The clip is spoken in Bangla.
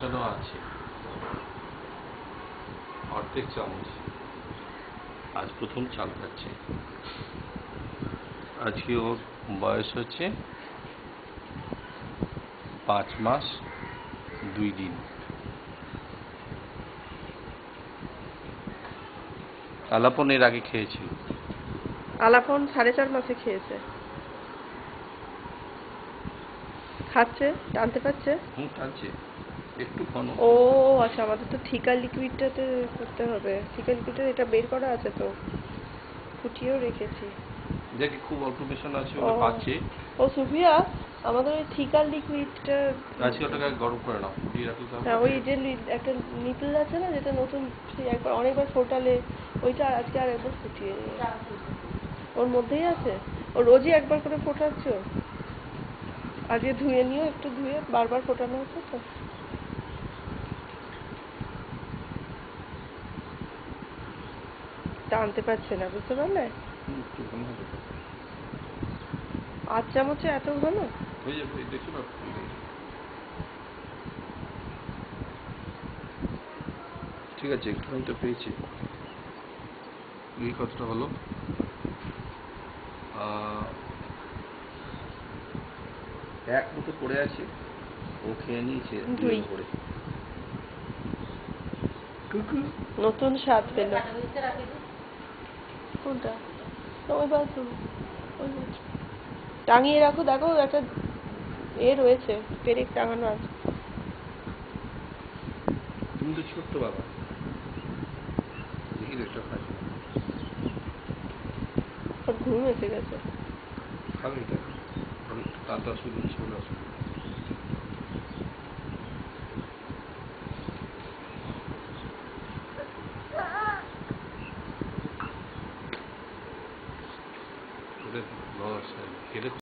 আছে অর্ধেক চামচ। আজ প্রথম চাল খাচ্ছে। আজকে ওর বয়স হচ্ছে 5 মাস 2 দিন। আলাপন এর আগে খেয়েছিল। আলাপন 4.5 মাসে খেয়েছে। খাচ্ছে, টানতে পারছে। টানছে একটু ঘন। ও আচ্ছা, আমাদের তো থিকা লিকুইডটাতে করতে হবে। থিকা লিকুইডটা এটা বের করা আছে তো, ফুটিয়েও রেখেছি। দেখি খুব অল্প মেশানো আছে, ওটা পাচ্ছে। ও সুফিয়া, আমাদের ওই থিকা লিকুইডটা আজকে ওটাকে গরম করে নাও, ফুটিয়ে রাখলে তো। হ্যাঁ, ওই যে একটা নিপল আছে না, যেটা নতুন একবার অনেকবার ফোটালে, ওইটা আজকে আর একবার ফুটিয়ে নিয়ে। ওর মধ্যেই আছে। ও রোজই একবার করে ফোটাচ্ছ? আজকে ধুয়ে নিও, একটু ধুয়ে বারবার ফোটানো হচ্ছে তো। টানতে পারছে না, বুঝতে পারলে? 8 চামচে এত ঘন হয়ে যাবে, দেখছো না? ঠিক আছে, একটুখানি তো পেয়েছি। এই কতটা হলো? এক মতো পড়ে আছে, ও খেয়ে নিয়েছে 2 করে। নতুন স্বাদ পেল। কোনটা? ওই বাথরুম, ওই টাঙিয়ে রাখো, দেখো একটা রয়েছে, পেরেক টাঙানো আছে। তুমি তো ছোট্ট বাবা, দেখি একটা খাই। ওর ঘুম এসে গেছে। খাবে এটা, অনেকটা কাঁদা শুরু চলে আসবে। খেলে